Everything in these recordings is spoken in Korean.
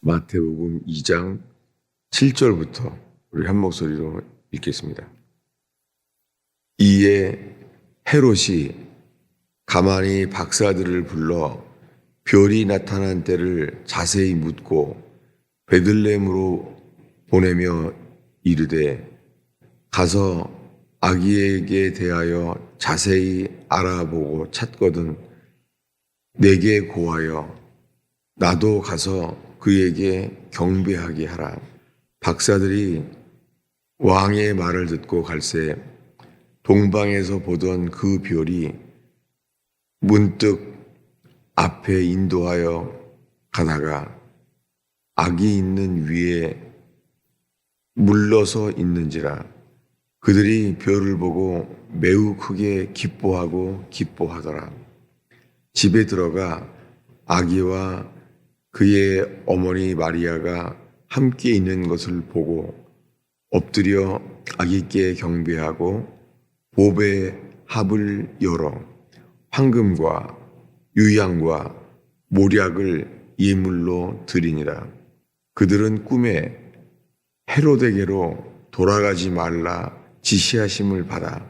마태복음 2장 7절부터 우리 한 목소리로 읽겠습니다. 이에 헤롯이 가만히 박사들을 불러 별이 나타난 때를 자세히 묻고 베들레헴으로 보내며 이르되 가서 아기에게 대하여 자세히 알아보고 찾거든 내게 고하여 나도 가서 그에게 경배하게 하라. 박사들이 왕의 말을 듣고 갈새 동방에서 보던 그 별이 문득 앞에 인도하여 가다가 아기 있는 위에 물러서 있는지라. 그들이 별을 보고 매우 크게 기뻐하더라. 집에 들어가 아기와 그의 어머니 마리아가 함께 있는 것을 보고 엎드려 아기께 경배하고 보배 합을 열어 황금과 유향과 모략을 예물로 드리니라. 그들은 꿈에 헤롯에게로 돌아가지 말라 지시하심을 받아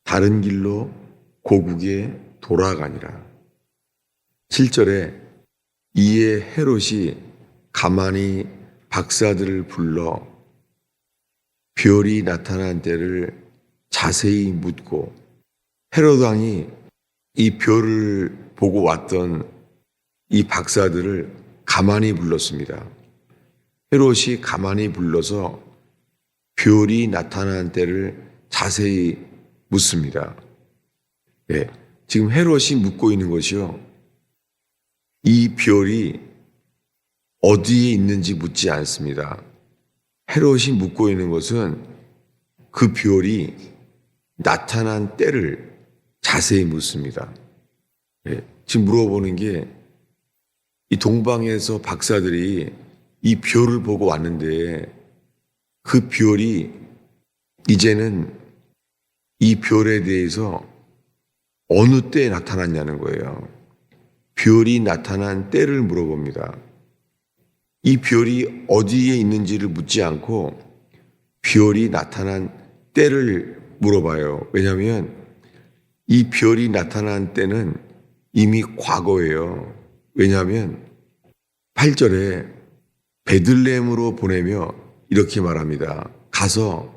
다른 길로 고국에 돌아가니라. 7절에 이에 헤롯이 가만히 박사들을 불러 별이 나타난 때를 자세히 묻고, 헤롯 왕이 이 별을 보고 왔던 이 박사들을 가만히 불렀습니다. 헤롯이 가만히 불러서 별이 나타난 때를 자세히 묻습니다. 네, 지금 헤롯이 묻고 있는 것이요, 이 별이 어디에 있는지 묻지 않습니다. 헤롯이 묻고 있는 것은 그 별이 나타난 때를 자세히 묻습니다. 네, 지금 물어보는 게, 이 동방에서 박사들이 이 별을 보고 왔는데 그 별이 이제는 이 별에 대해서 어느 때에 나타났냐는 거예요. 별이 나타난 때를 물어봅니다. 이 별이 어디에 있는지를 묻지 않고 별이 나타난 때를 물어봐요. 왜냐하면 이 별이 나타난 때는 이미 과거예요. 왜냐하면 8절에 베들레헴으로 보내며 이렇게 말합니다. 가서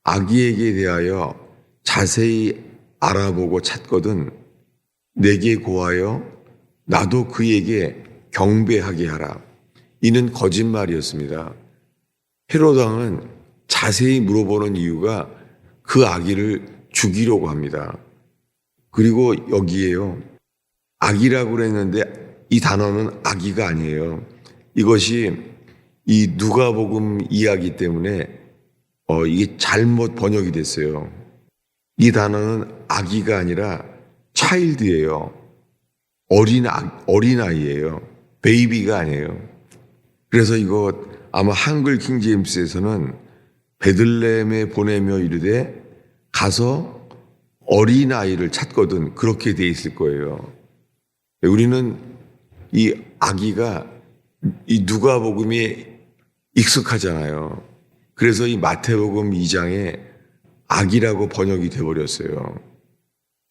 아기에게 대하여 자세히 알아보고 찾거든 내게 고하여 나도 그에게 경배하게 하라. 이는 거짓말이었습니다. 헤롯 왕은 자세히 물어보는 이유가 그 아기를 죽이려고 합니다. 그리고 여기에요, 아기라고 그랬는데 이 단어는 아기가 아니에요. 이것이 이 누가복음 이야기 때문에 이게 잘못 번역이 됐어요. 이 단어는 아기가 아니라 차일드예요. 어린아이예요. 베이비가 아니에요. 그래서 이거 아마 한글 킹제임스에서는 베들레헴에 보내며 이르되 가서 어린아이를 찾거든 그렇게 돼 있을 거예요. 우리는 이 아기가 이 누가복음에 익숙하잖아요. 그래서 이 마태복음 2장에 아기라고 번역이 돼버렸어요.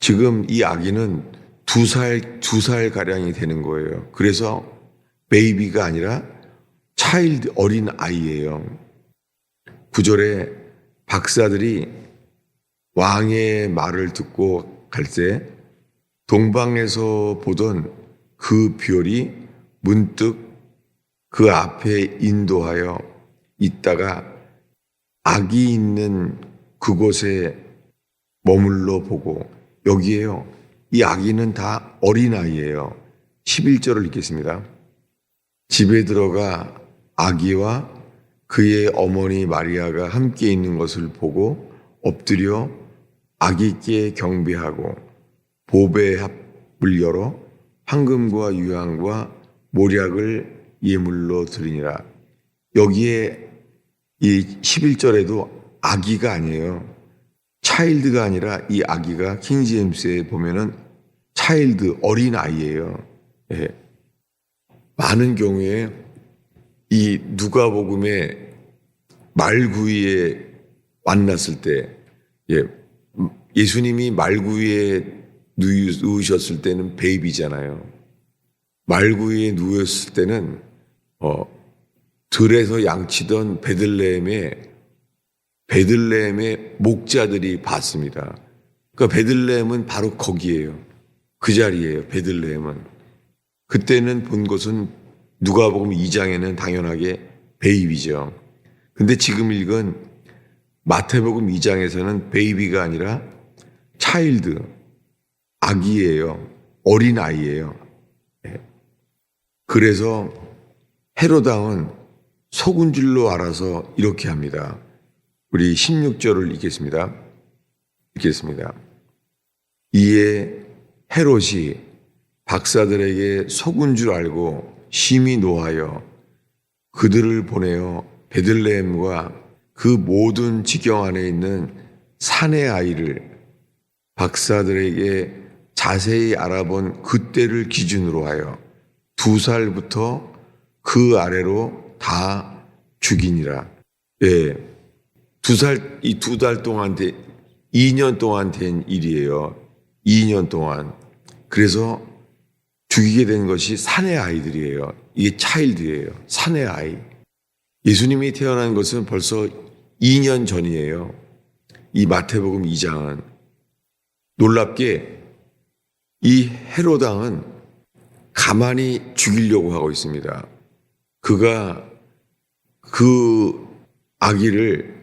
지금 이 아기는 2살 가량이 되는 거예요. 그래서 베이비가 아니라 차일드, 어린 아이예요. 9절에 박사들이 왕의 말을 듣고 갈새 동방에서 보던 그 별이 문득 그 앞에 인도하여 있다가 아기 있는 그곳에 머물러 보고, 여기에요, 이 아기는 다 어린아이예요. 11절을 읽겠습니다. 집에 들어가 아기와 그의 어머니 마리아가 함께 있는 것을 보고 엎드려 아기께 경배하고 보배 합을 열어 황금과 유향과 모략을 예물로 드리니라. 여기에 이 11절에도 아기가 아니에요. 차일드가 아니라 이 아기가 킹제임스에 보면은 차일드, 어린 아이예요. 예. 많은 경우에 이 누가복음의 말구이에 만났을 때, 예수님이 말구이에 누우셨을 때는 베이비잖아요. 말구이에 누웠을 때는 들에서 양치던 베들레헴의 목자들이 봤습니다. 그러니까 베들레헴은 바로 거기예요. 그 자리예요. 베들레헴은. 그때는 본 것은 누가복음 2장에는 당연하게 베이비죠. 근데 지금 읽은 마태복음 2장에서는 베이비가 아니라 차일드, 아기예요. 어린아이예요. 그래서 헤롯 왕은 속은 줄로 알아서 이렇게 합니다. 우리 16절을 읽겠습니다. 이에 헤롯이 박사들에게 속은 줄 알고 심히 노하여 그들을 보내어 베들레헴과 그 모든 지경 안에 있는 산의 아이를 박사들에게 자세히 알아본 그때를 기준으로 하여 2살부터 그 아래로 다 죽이니라. 이 2달 동안 2년 동안 된 일이에요. 2년 동안. 그래서 죽이게 된 것이 산의 아이들이에요. 이게 차일드예요. 산의 아이. 예수님이 태어난 것은 벌써 2년 전이에요. 이 마태복음 2장은. 놀랍게 이 헤롯 왕은 가만히 죽이려고 하고 있습니다. 그가 그 아기를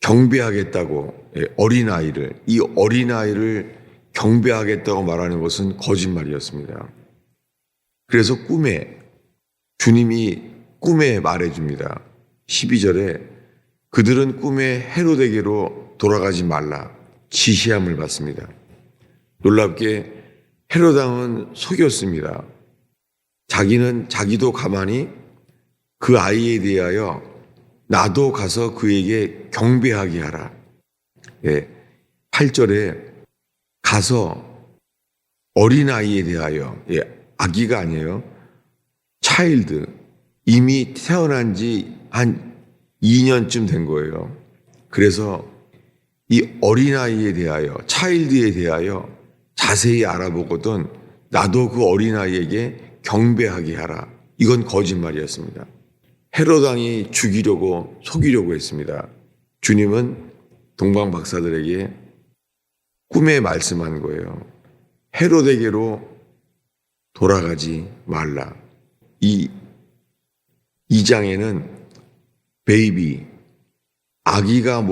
경배하겠다고, 이 어린아이를 경배하겠다고 말하는 것은 거짓말이었습니다. 그래서 주님이 꿈에 말해줍니다. 12절에 그들은 꿈에 헤롯에게로 돌아가지 말라 지시함을 받습니다. 놀랍게 헤롯 왕은 속였습니다. 자기도 가만히 그 아이에 대하여 나도 가서 그에게 경배하게 하라. 8절에 가서 어린아이에 대하여, 아기가 아니에요. 차일드, 이미 태어난 지 한 2년쯤 된 거예요. 그래서 이 어린아이에 대하여, 차일드에 대하여 자세히 알아보거든 나도 그 어린아이에게 경배하게 하라. 이건 거짓말이었습니다. 헤롯 왕이 속이려고 했습니다. 주님은 동방 박사들에게 꿈에 말씀한 거예요. 헤롯에게로 돌아가지 말라. 이 2장에는 베이비, 아기가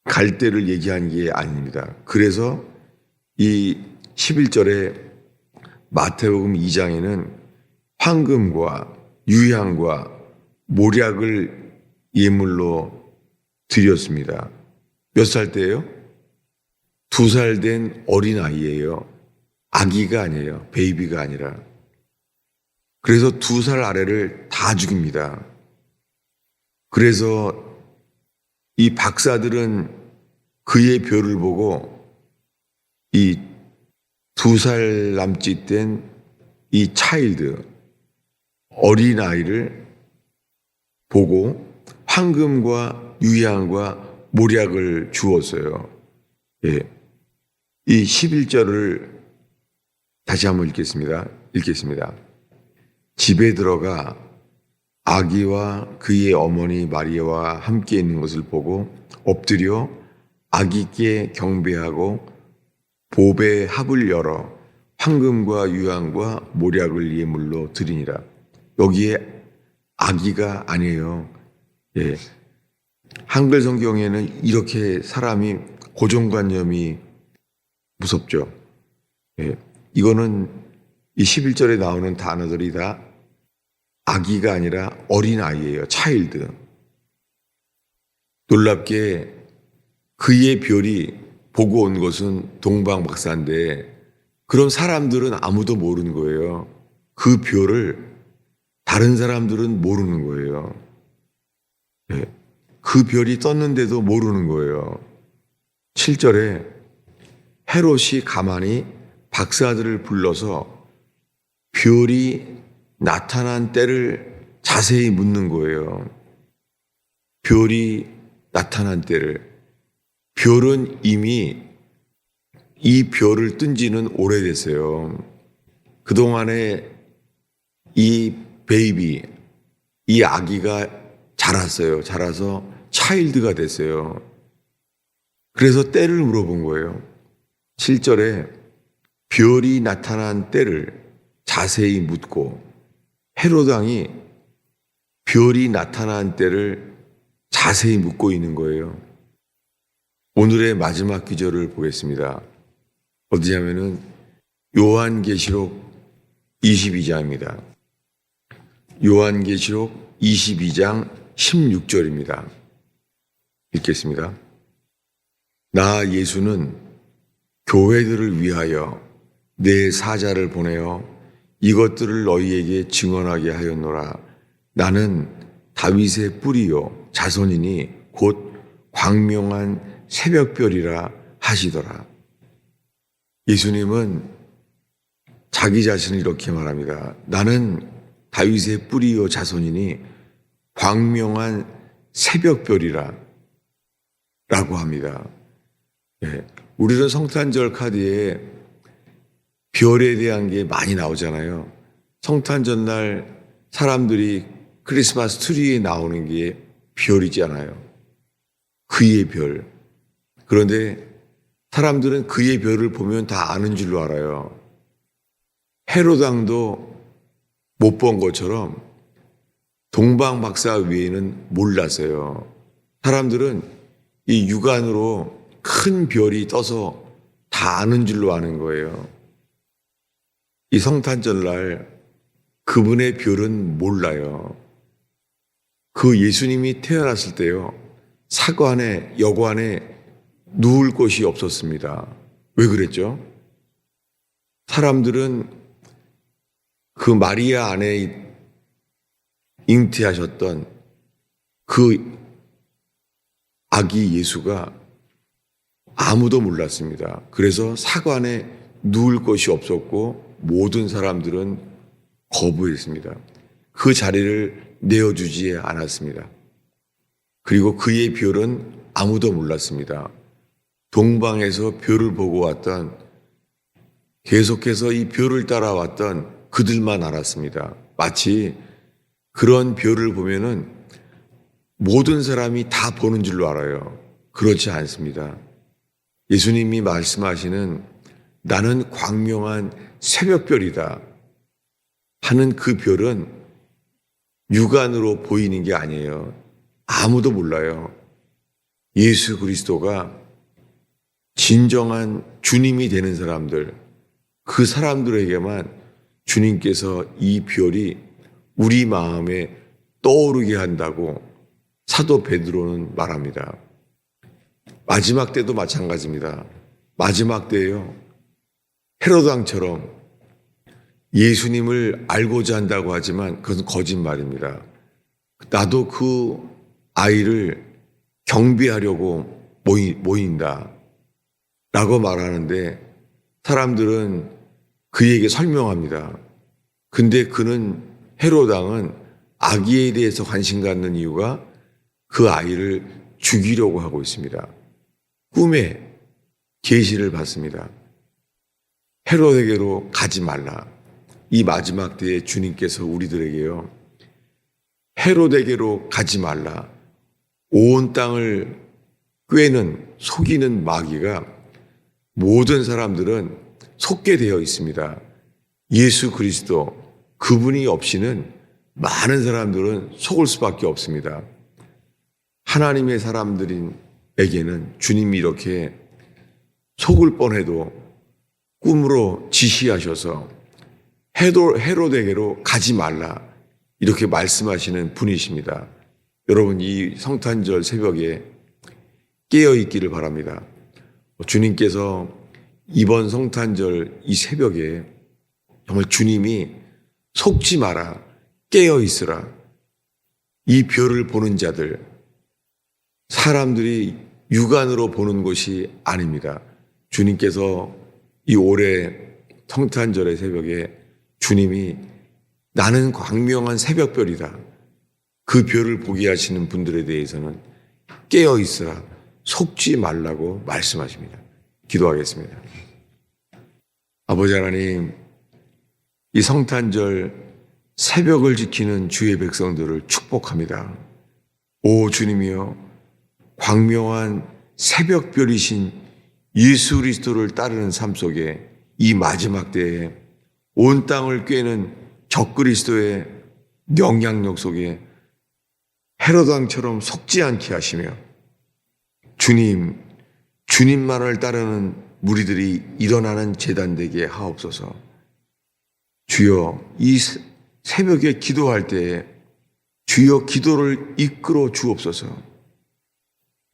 갈 때를 얘기한 게 아닙니다. 그래서 이 11절에 마태복음 2장에는 황금과 유향과 모략을 예물로 드렸습니다. 몇 살 때예요? 2살 된 어린아이예요. 아기가 아니에요. 베이비가 아니라. 그래서 2살 아래를 다 죽입니다. 그래서 이 박사들은 그의 벼를 보고 이 2살 남짓 된 이 차일드, 어린아이를 보고 황금과 유향과 모략을 주었어요. 이 11절을 다시 한번 읽겠습니다. 집에 들어가 아기와 그의 어머니 마리아와 함께 있는 것을 보고 엎드려 아기께 경배하고 보배 합을 열어 황금과 유향과 모략을 예물로 드리니라. 여기에 아기가 아니에요. 한글 성경에는 이렇게 사람이 고정관념이 무섭죠. 이거는 이 11절에 나오는 단어들이 다 아기가 아니라 어린아이예요. 차일드. 놀랍게 그의 별이 보고 온 것은 동방 박사인데 그런 사람들은 아무도 모르는 거예요. 그 별을 다른 사람들은 모르는 거예요. 그 별이 떴는데도 모르는 거예요. 7절에 헤롯이 가만히 박사들을 불러서 별이 나타난 때를 자세히 묻는 거예요. 별이 나타난 때를. 별은 이미 이 별을 뜬 지는 오래됐어요. 그동안에 이 베이비, 이 아기가 자랐어요. 자라서 차일드가 됐어요. 그래서 때를 물어본 거예요. 7절에 별이 나타난 때를 자세히 묻고, 헤롯 왕이 별이 나타난 때를 자세히 묻고 있는 거예요. 오늘의 마지막 기절을 보겠습니다. 어디냐면은 요한계시록 22장입니다. 요한계시록 22장 16절입니다. 읽겠습니다. 나 예수는 교회들을 위하여 내 사자를 보내어 이것들을 너희에게 증언하게 하였노라. 나는 다윗의 뿌리요 자손이니 곧 광명한 새벽별이라 하시더라. 예수님은 자기 자신을 이렇게 말합니다. 나는 다윗의 뿌리요 자손이니 광명한 새벽별이라 라고 합니다. 예, 우리는 성탄절 카드에 별에 대한 게 많이 나오잖아요. 성탄절 날 사람들이 크리스마스 트리에 나오는 게 별이잖아요. 그의 별. 그런데 사람들은 그의 별을 보면 다 아는 줄로 알아요. 헤롯 왕도 못 본 것처럼 동방 박사 외에는 몰랐어요. 사람들은 이 육안으로 큰 별이 떠서 다 아는 줄로 아는 거예요. 이 성탄절 날 그분의 별은 몰라요. 그 예수님이 태어났을 때요, 사관에, 여관에 누울 곳이 없었습니다. 왜 그랬죠? 사람들은 그 마리아 안에 잉태하셨던 그 아기 예수가 아무도 몰랐습니다. 그래서 사관에 누울 곳이 없었고 모든 사람들은 거부했습니다. 그 자리를 내어주지 않았습니다. 그리고 그의 별은 아무도 몰랐습니다. 동방에서 별을 보고 왔던, 계속해서 이 별을 따라왔던 그들만 알았습니다. 마치 그런 별을 보면은 모든 사람이 다 보는 줄로 알아요. 그렇지 않습니다. 예수님이 말씀하시는 나는 광명한 새벽별이다 하는 그 별은 육안으로 보이는 게 아니에요. 아무도 몰라요. 예수 그리스도가 진정한 주님이 되는 사람들, 그 사람들에게만 주님께서 이 별이 우리 마음에 떠오르게 한다고 사도 베드로는 말합니다. 마지막 때도 마찬가지입니다. 마지막 때에요, 헤롯 왕처럼 예수님을 알고자 한다고 하지만 그것은 거짓말입니다. 나도 그 아이를 경배하려고 모인다 라고 말하는데 사람들은 그에게 설명합니다. 근데 그는, 헤롯 왕은 아기에 대해서 관심 갖는 이유가 그 아이를 죽이려고 하고 있습니다. 꿈에 계시를 받습니다. 헤롯에게로 가지 말라. 이 마지막 때에 주님께서 우리들에게요, 헤롯에게로 가지 말라. 온 땅을 꿰는, 속이는 마귀가 모든 사람들은 속게 되어 있습니다. 예수 그리스도, 그분이 없이는 많은 사람들은 속을 수밖에 없습니다. 하나님의 사람들에게는 주님이 이렇게 속을 뻔해도 꿈으로 지시하셔서 헤롯에게로 가지 말라 이렇게 말씀하시는 분이십니다. 여러분, 이 성탄절 새벽에 깨어있기를 바랍니다. 주님께서 이번 성탄절 이 새벽에 정말 주님이 속지 마라, 깨어있으라. 이 별을 보는 자들, 사람들이 육안으로 보는 것이 아닙니다. 주님께서 이 올해 성탄절의 새벽에 주님이 나는 광명한 새벽별이다, 그 별을 보게 하시는 분들에 대해서는 깨어 있으라, 속지 말라고 말씀하십니다. 기도하겠습니다. 아버지 하나님, 이 성탄절 새벽을 지키는 주의 백성들을 축복합니다. 오 주님이여, 광명한 새벽별이신 예수 그리스도를 따르는 삶 속에 이 마지막 때에 온 땅을 꿰는 적그리스도의 영향력 속에 헤롯 왕처럼 속지 않게 하시며 주님만을 따르는 무리들이 일어나는 제단 되게 하옵소서. 주여, 이 새벽에 기도할 때에 주여 기도를 이끌어 주옵소서.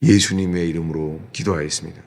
예수님의 이름으로 기도하였습니다.